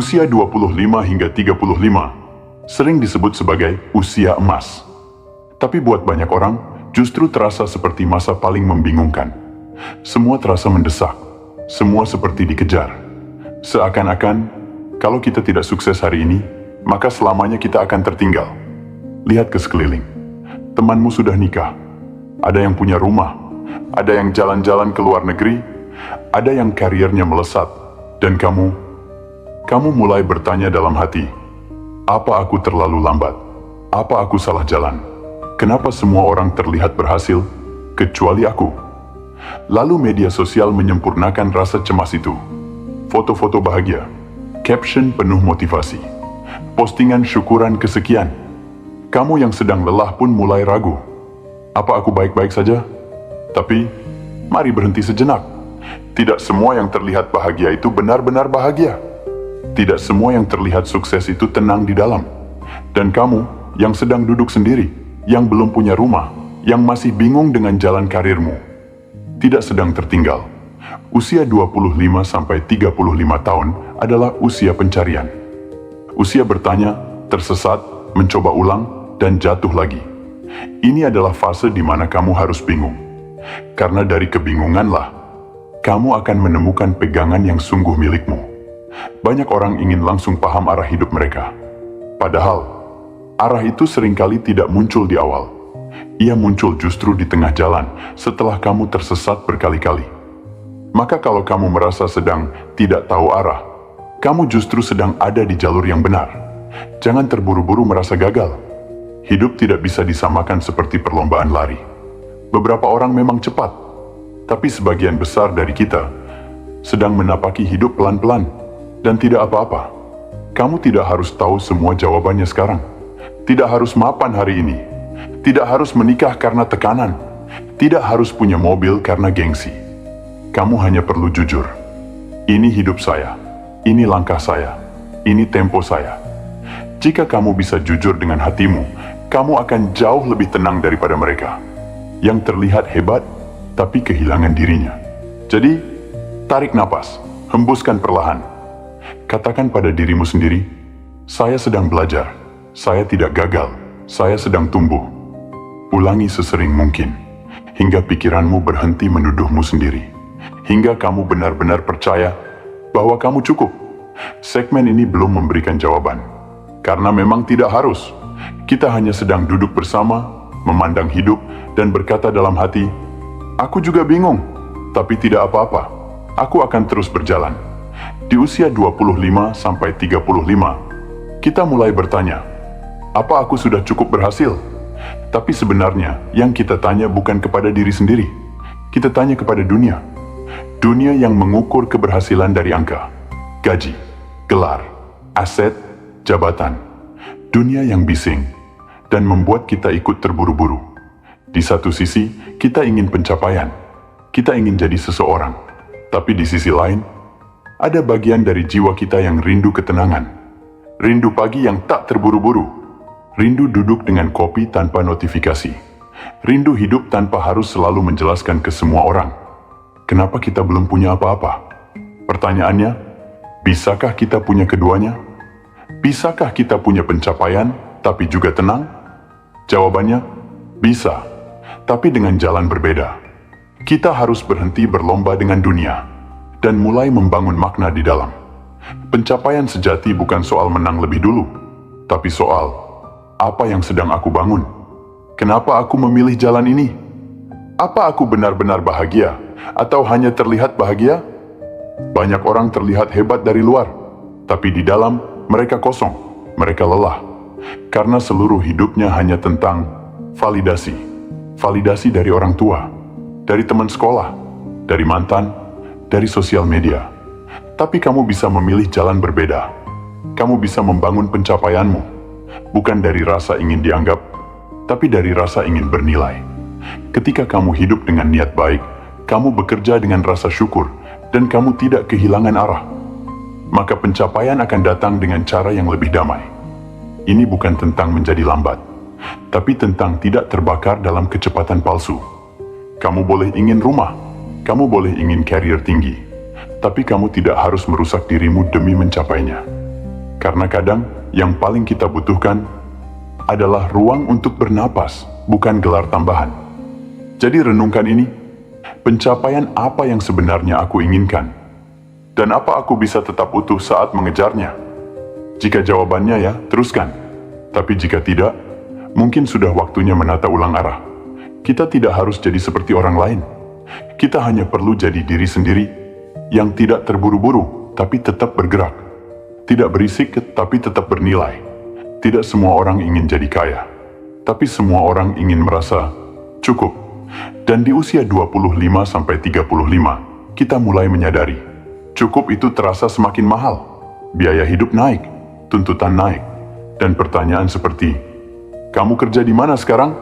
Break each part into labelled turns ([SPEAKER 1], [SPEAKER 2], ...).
[SPEAKER 1] Usia 25 hingga 35 sering disebut sebagai usia emas. Tapi buat banyak orang, justru terasa seperti masa paling membingungkan. Semua terasa mendesak, semua seperti dikejar. Seakan-akan, kalau kita tidak sukses hari ini, maka selamanya kita akan tertinggal. Lihat ke sekeliling. Temanmu sudah nikah, ada yang punya rumah, ada yang jalan-jalan ke luar negeri, ada yang karirnya melesat, dan kamu mulai bertanya dalam hati, apa aku terlalu lambat? Apa aku salah jalan? Kenapa semua orang terlihat berhasil, kecuali aku? Lalu media sosial menyempurnakan rasa cemas itu. Foto-foto bahagia, caption penuh motivasi, postingan syukuran kesekian. Kamu yang sedang lelah pun mulai ragu. Apa aku baik-baik saja? Tapi, mari berhenti sejenak. Tidak semua yang terlihat bahagia itu benar-benar bahagia. Tidak semua yang terlihat sukses itu tenang di dalam. Dan kamu yang sedang duduk sendiri, yang belum punya rumah, yang masih bingung dengan jalan karirmu, tidak sedang tertinggal. Usia 25 sampai 35 tahun adalah usia pencarian. Usia bertanya, tersesat, mencoba ulang, dan jatuh lagi. Ini adalah fase di mana kamu harus bingung. Karena dari kebingunganlah, kamu akan menemukan pegangan yang sungguh milikmu. Banyak orang ingin langsung paham arah hidup mereka. Padahal, arah itu seringkali tidak muncul di awal. Ia muncul justru di tengah jalan setelah kamu tersesat berkali-kali. Maka kalau kamu merasa sedang tidak tahu arah, kamu justru sedang ada di jalur yang benar. Jangan terburu-buru merasa gagal. Hidup tidak bisa disamakan seperti perlombaan lari. Beberapa orang memang cepat, tapi sebagian besar dari kita sedang menapaki hidup pelan-pelan dan tidak apa-apa. Kamu tidak harus tahu semua jawabannya sekarang. Tidak harus mapan hari ini. Tidak harus menikah karena tekanan. Tidak harus punya mobil karena gengsi. Kamu hanya perlu jujur. Ini hidup saya. Ini langkah saya. Ini tempo saya. Jika kamu bisa jujur dengan hatimu, kamu akan jauh lebih tenang daripada mereka yang terlihat hebat, tapi kehilangan dirinya. Jadi, tarik napas, hembuskan perlahan. Katakan pada dirimu sendiri, saya sedang belajar, saya tidak gagal, saya sedang tumbuh. Ulangi sesering mungkin, hingga pikiranmu berhenti menuduhmu sendiri. Hingga kamu benar-benar percaya bahwa kamu cukup. Segmen ini belum memberikan jawaban, karena memang tidak harus. Kita hanya sedang duduk bersama, memandang hidup, dan berkata dalam hati, aku juga bingung, tapi tidak apa-apa, aku akan terus berjalan. Di usia 25 sampai 35, kita mulai bertanya, apa aku sudah cukup berhasil? Tapi sebenarnya yang kita tanya bukan kepada diri sendiri, kita tanya kepada dunia. Dunia yang mengukur keberhasilan dari angka, gaji, gelar, aset, jabatan. Dunia yang bising dan membuat kita ikut terburu-buru. Di satu sisi, kita ingin pencapaian, kita ingin jadi seseorang. Tapi di sisi lain, ada bagian dari jiwa kita yang rindu ketenangan. Rindu pagi yang tak terburu-buru. Rindu duduk dengan kopi tanpa notifikasi. Rindu hidup tanpa harus selalu menjelaskan ke semua orang. Kenapa kita belum punya apa-apa? Pertanyaannya, bisakah kita punya keduanya? Bisakah kita punya pencapaian, tapi juga tenang? Jawabannya, bisa, tapi dengan jalan berbeda. Kita harus berhenti berlomba dengan dunia dan mulai membangun makna di dalam. Pencapaian sejati bukan soal menang lebih dulu, tapi soal apa yang sedang aku bangun. Kenapa aku memilih jalan ini? Apa aku benar-benar bahagia atau hanya terlihat bahagia? Banyak orang terlihat hebat dari luar, tapi di dalam mereka kosong, mereka lelah. Karena seluruh hidupnya hanya tentang validasi. Validasi dari orang tua, dari teman sekolah, dari mantan, dari sosial media. Tapi kamu bisa memilih jalan berbeda. Kamu bisa membangun pencapaianmu, bukan dari rasa ingin dianggap, tapi dari rasa ingin bernilai. Ketika kamu hidup dengan niat baik, kamu bekerja dengan rasa syukur, dan kamu tidak kehilangan arah, maka pencapaian akan datang dengan cara yang lebih damai. Ini bukan tentang menjadi lambat, tapi tentang tidak terbakar dalam kecepatan palsu. Kamu boleh ingin rumah, kamu boleh ingin karier tinggi, tapi kamu tidak harus merusak dirimu demi mencapainya. Karena kadang yang paling kita butuhkan adalah ruang untuk bernapas, bukan gelar tambahan. Jadi renungkan ini, pencapaian apa yang sebenarnya aku inginkan? Dan apa aku bisa tetap utuh saat mengejarnya? Jika jawabannya ya, teruskan. Tapi jika tidak, mungkin sudah waktunya menata ulang arah. Kita tidak harus jadi seperti orang lain. Kita hanya perlu jadi diri sendiri, yang tidak terburu-buru, tapi tetap bergerak. Tidak berisik, tapi tetap bernilai. Tidak semua orang ingin jadi kaya, tapi semua orang ingin merasa cukup. Dan di usia 25-35, kita mulai menyadari, cukup itu terasa semakin mahal. Biaya hidup naik, tuntutan naik, dan pertanyaan seperti, kamu kerja di mana sekarang?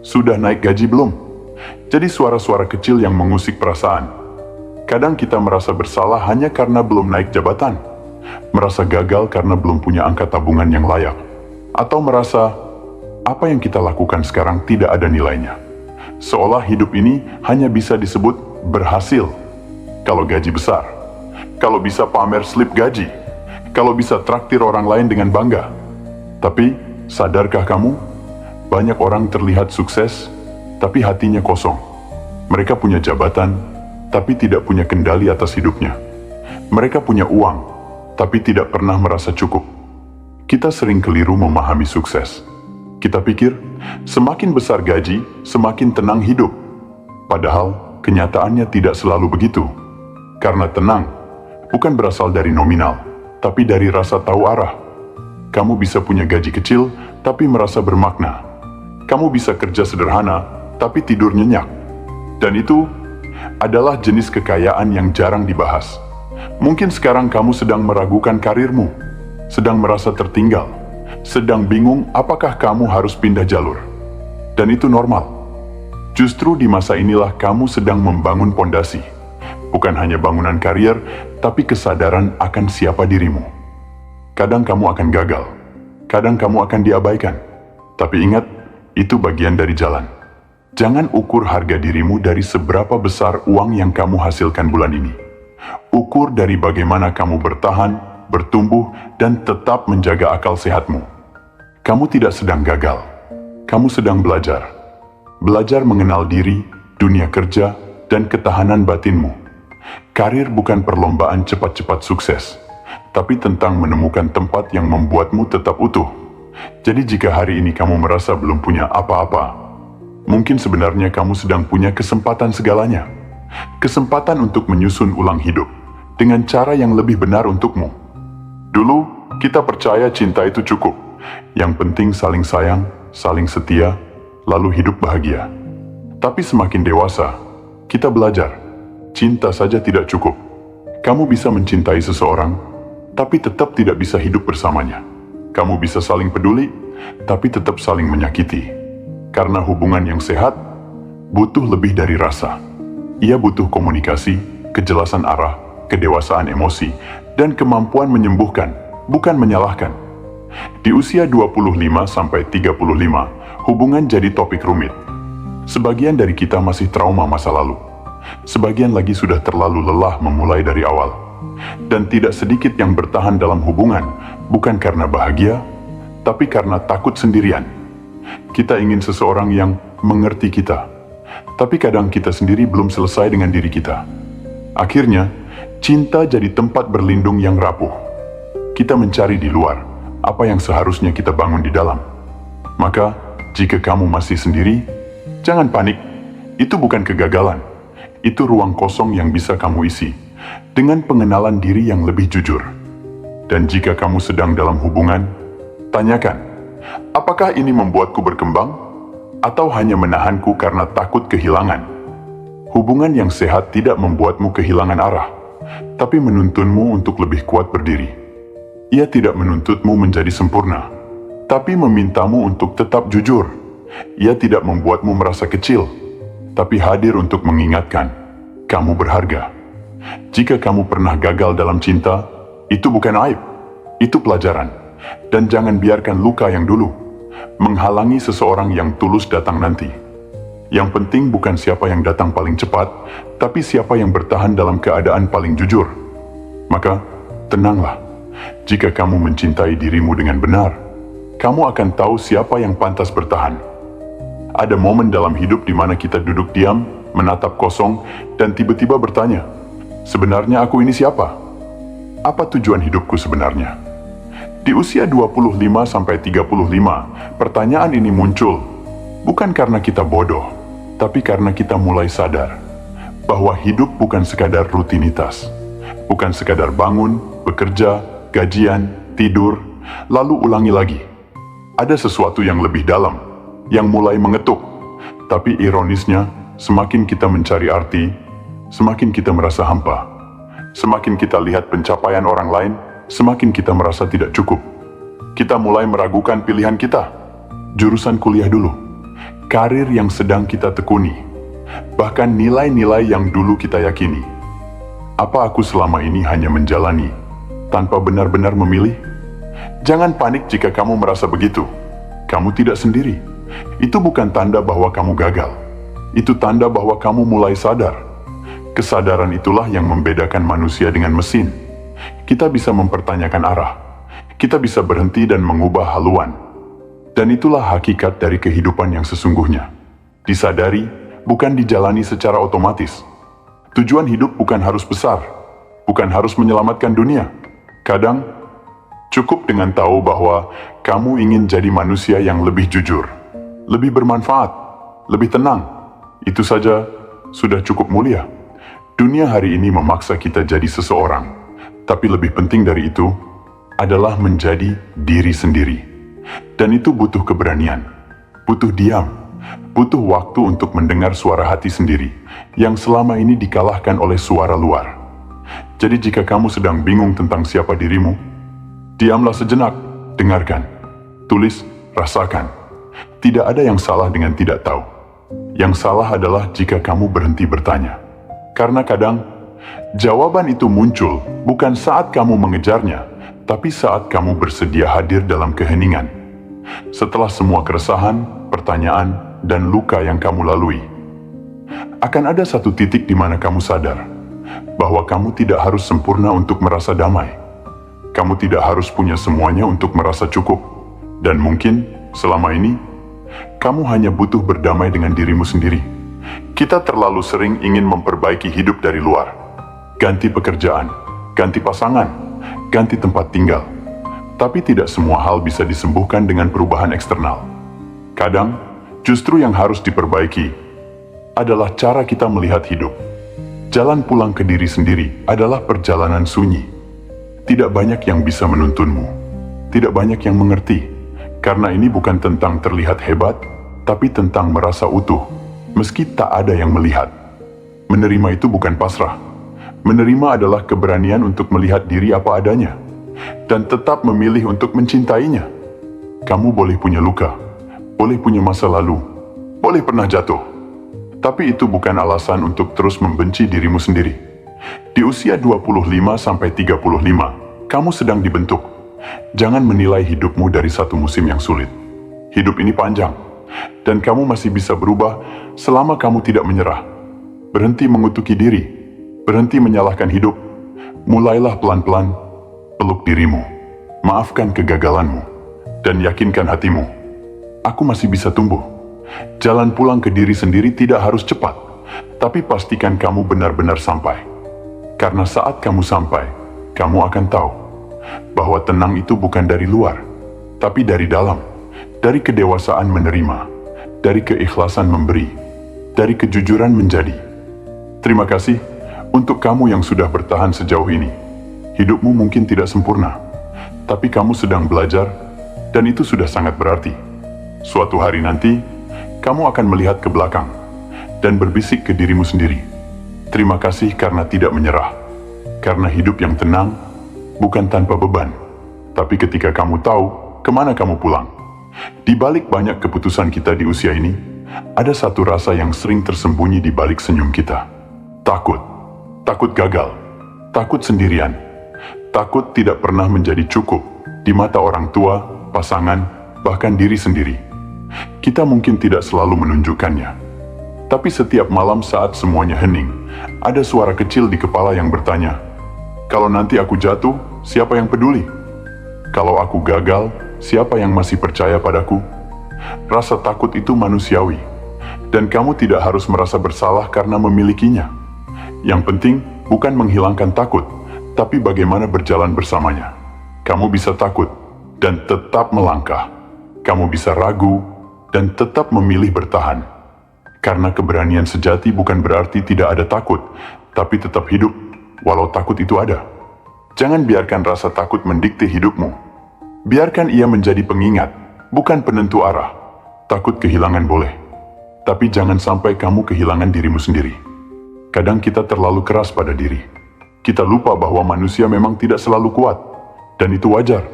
[SPEAKER 1] Sudah naik gaji belum? Jadi suara-suara kecil yang mengusik perasaan. Kadang kita merasa bersalah hanya karena belum naik jabatan, merasa gagal karena belum punya angka tabungan yang layak, atau merasa apa yang kita lakukan sekarang tidak ada nilainya. Seolah hidup ini hanya bisa disebut berhasil kalau gaji besar, kalau bisa pamer slip gaji, kalau bisa traktir orang lain dengan bangga. Tapi, sadarkah kamu, banyak orang terlihat sukses, tapi hatinya kosong. Mereka punya jabatan, tapi tidak punya kendali atas hidupnya. Mereka punya uang, tapi tidak pernah merasa cukup. Kita sering keliru memahami sukses. Kita pikir, semakin besar gaji, semakin tenang hidup. Padahal, kenyataannya tidak selalu begitu. Karena tenang, bukan berasal dari nominal, tapi dari rasa tahu arah. Kamu bisa punya gaji kecil, tapi merasa bermakna. Kamu bisa kerja sederhana, tapi tidur nyenyak. Dan itu adalah jenis kekayaan yang jarang dibahas. Mungkin sekarang kamu sedang meragukan karirmu, sedang merasa tertinggal, sedang bingung apakah kamu harus pindah jalur. Dan itu normal. Justru di masa inilah kamu sedang membangun pondasi. Bukan hanya bangunan karier, tapi kesadaran akan siapa dirimu. Kadang kamu akan gagal, kadang kamu akan diabaikan. Tapi ingat, itu bagian dari jalan. Jangan ukur harga dirimu dari seberapa besar uang yang kamu hasilkan bulan ini. Ukur dari bagaimana kamu bertahan, bertumbuh, dan tetap menjaga akal sehatmu. Kamu tidak sedang gagal. Kamu sedang belajar. Belajar mengenal diri, dunia kerja, dan ketahanan batinmu. Karir bukan perlombaan cepat-cepat sukses, tapi tentang menemukan tempat yang membuatmu tetap utuh. Jadi jika hari ini kamu merasa belum punya apa-apa, mungkin sebenarnya kamu sedang punya kesempatan segalanya. Kesempatan untuk menyusun ulang hidup dengan cara yang lebih benar untukmu. Dulu, kita percaya cinta itu cukup. Yang penting saling sayang, saling setia, lalu hidup bahagia. Tapi semakin dewasa, kita belajar, cinta saja tidak cukup. Kamu bisa mencintai seseorang, tapi tetap tidak bisa hidup bersamanya. Kamu bisa saling peduli, tapi tetap saling menyakiti. Karena hubungan yang sehat, butuh lebih dari rasa. Ia butuh komunikasi, kejelasan arah, kedewasaan emosi, dan kemampuan menyembuhkan, bukan menyalahkan. Di usia 25-35, hubungan jadi topik rumit. Sebagian dari kita masih trauma masa lalu. Sebagian lagi sudah terlalu lelah memulai dari awal. Dan tidak sedikit yang bertahan dalam hubungan, bukan karena bahagia, tapi karena takut sendirian. Kita ingin seseorang yang mengerti kita, tapi kadang kita sendiri belum selesai dengan diri kita. Akhirnya, cinta jadi tempat berlindung yang rapuh. Kita mencari di luar apa yang seharusnya kita bangun di dalam. Maka, jika kamu masih sendiri, jangan panik. Itu bukan kegagalan. Itu ruang kosong yang bisa kamu isi dengan pengenalan diri yang lebih jujur. Dan jika kamu sedang dalam hubungan, tanyakan, apakah ini membuatku berkembang? Atau hanya menahanku karena takut kehilangan? Hubungan yang sehat tidak membuatmu kehilangan arah, tapi menuntunmu untuk lebih kuat berdiri. Ia tidak menuntutmu menjadi sempurna, tapi memintamu untuk tetap jujur. Ia tidak membuatmu merasa kecil, tapi hadir untuk mengingatkan, kamu berharga. Jika kamu pernah gagal dalam cinta, itu bukan aib, itu pelajaran. Dan jangan biarkan luka yang dulu menghalangi seseorang yang tulus datang nanti. Yang penting bukan siapa yang datang paling cepat, tapi siapa yang bertahan dalam keadaan paling jujur. Maka, tenanglah. Jika kamu mencintai dirimu dengan benar, kamu akan tahu siapa yang pantas bertahan. Ada momen dalam hidup di mana kita duduk diam, menatap kosong, dan tiba-tiba bertanya, sebenarnya aku ini siapa? Apa tujuan hidupku sebenarnya? Di usia 25-35, pertanyaan ini muncul, bukan karena kita bodoh, tapi karena kita mulai sadar bahwa hidup bukan sekadar rutinitas, bukan sekadar bangun, bekerja, gajian, tidur, lalu ulangi lagi. Ada sesuatu yang lebih dalam, yang mulai mengetuk. Tapi ironisnya, semakin kita mencari arti, semakin kita merasa hampa. Semakin kita lihat pencapaian orang lain, semakin kita merasa tidak cukup. Kita mulai meragukan pilihan kita. Jurusan kuliah dulu, karir yang sedang kita tekuni, bahkan nilai-nilai yang dulu kita yakini. Apa aku selama ini hanya menjalani, tanpa benar-benar memilih? Jangan panik jika kamu merasa begitu. Kamu tidak sendiri. Itu bukan tanda bahwa kamu gagal. Itu tanda bahwa kamu mulai sadar. Kesadaran itulah yang membedakan manusia dengan mesin. Kita bisa mempertanyakan arah. Kita bisa berhenti dan mengubah haluan. Dan itulah hakikat dari kehidupan yang sesungguhnya. Disadari, bukan dijalani secara otomatis. Tujuan hidup bukan harus besar, bukan harus menyelamatkan dunia. Kadang, cukup dengan tahu bahwa kamu ingin jadi manusia yang lebih jujur, lebih bermanfaat, lebih tenang. Itu saja sudah cukup mulia. Dunia hari ini memaksa kita jadi seseorang, tapi lebih penting dari itu adalah menjadi diri sendiri. Dan itu butuh keberanian, butuh diam, butuh waktu untuk mendengar suara hati sendiri yang selama ini dikalahkan oleh suara luar. Jadi jika kamu sedang bingung tentang siapa dirimu, diamlah sejenak, dengarkan, tulis, rasakan. Tidak ada yang salah dengan tidak tahu. Yang salah adalah jika kamu berhenti bertanya. Karena kadang, jawaban itu muncul bukan saat kamu mengejarnya, tapi saat kamu bersedia hadir dalam keheningan. Setelah semua keresahan, pertanyaan, dan luka yang kamu lalui, akan ada satu titik di mana kamu sadar bahwa kamu tidak harus sempurna untuk merasa damai. Kamu tidak harus punya semuanya untuk merasa cukup. Dan mungkin, selama ini, kamu hanya butuh berdamai dengan dirimu sendiri. Kita terlalu sering ingin memperbaiki hidup dari luar. Ganti pekerjaan, ganti pasangan, ganti tempat tinggal. Tapi tidak semua hal bisa disembuhkan dengan perubahan eksternal. Kadang, justru yang harus diperbaiki adalah cara kita melihat hidup. Jalan pulang ke diri sendiri adalah perjalanan sunyi. Tidak banyak yang bisa menuntunmu. Tidak banyak yang mengerti. Karena ini bukan tentang terlihat hebat, tapi tentang merasa utuh, meski tak ada yang melihat. Menerima itu bukan pasrah. Menerima adalah keberanian untuk melihat diri apa adanya, dan tetap memilih untuk mencintainya. Kamu boleh punya luka, boleh punya masa lalu, boleh pernah jatuh. Tapi itu bukan alasan untuk terus membenci dirimu sendiri. Di usia 25-35, kamu sedang dibentuk. Jangan menilai hidupmu dari satu musim yang sulit. Hidup ini panjang, dan kamu masih bisa berubah selama kamu tidak menyerah. Berhenti mengutuki diri, berhenti menyalahkan hidup. Mulailah pelan-pelan, peluk dirimu, maafkan kegagalanmu, dan yakinkan hatimu, aku masih bisa tumbuh. Jalan pulang ke diri sendiri tidak harus cepat, tapi pastikan kamu benar-benar sampai. Karena saat kamu sampai, kamu akan tahu bahwa tenang itu bukan dari luar, tapi dari dalam, dari kedewasaan menerima, dari keikhlasan memberi, dari kejujuran menjadi. Terima kasih untuk kamu yang sudah bertahan sejauh ini. Hidupmu mungkin tidak sempurna, tapi kamu sedang belajar, dan itu sudah sangat berarti. Suatu hari nanti, kamu akan melihat ke belakang dan berbisik ke dirimu sendiri. Terima kasih karena tidak menyerah, karena hidup yang tenang bukan tanpa beban, tapi ketika kamu tahu kemana kamu pulang. Di balik banyak keputusan kita di usia ini, ada satu rasa yang sering tersembunyi di balik senyum kita. Takut. Takut gagal. Takut sendirian. Takut tidak pernah menjadi cukup di mata orang tua, pasangan, bahkan diri sendiri. Kita mungkin tidak selalu menunjukkannya. Tapi setiap malam saat semuanya hening, ada suara kecil di kepala yang bertanya, kalau nanti aku jatuh, siapa yang peduli? Kalau aku gagal, siapa yang masih percaya padaku? Rasa takut itu manusiawi, dan kamu tidak harus merasa bersalah karena memilikinya. Yang penting bukan menghilangkan takut, tapi bagaimana berjalan bersamanya. Kamu bisa takut dan tetap melangkah. Kamu bisa ragu dan tetap memilih bertahan. Karena keberanian sejati bukan berarti tidak ada takut, tapi tetap hidup walau takut itu ada. Jangan biarkan rasa takut mendikte hidupmu. Biarkan ia menjadi pengingat, bukan penentu arah. Takut kehilangan boleh, tapi jangan sampai kamu kehilangan dirimu sendiri. Kadang kita terlalu keras pada diri. Kita lupa bahwa manusia memang tidak selalu kuat, dan itu wajar.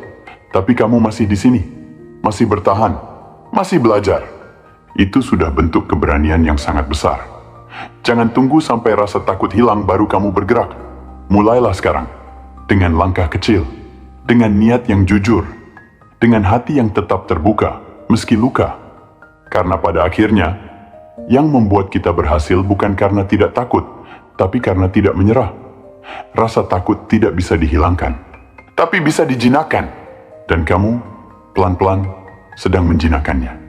[SPEAKER 1] Tapi kamu masih di sini, masih bertahan, masih belajar. Itu sudah bentuk keberanian yang sangat besar. Jangan tunggu sampai rasa takut hilang baru kamu bergerak. Mulailah sekarang, dengan langkah kecil, dengan niat yang jujur, dengan hati yang tetap terbuka, meski luka. Karena pada akhirnya, yang membuat kita berhasil bukan karena tidak takut, tapi karena tidak menyerah. Rasa takut tidak bisa dihilangkan, tapi bisa dijinakkan. Dan kamu, pelan-pelan, sedang menjinakkannya.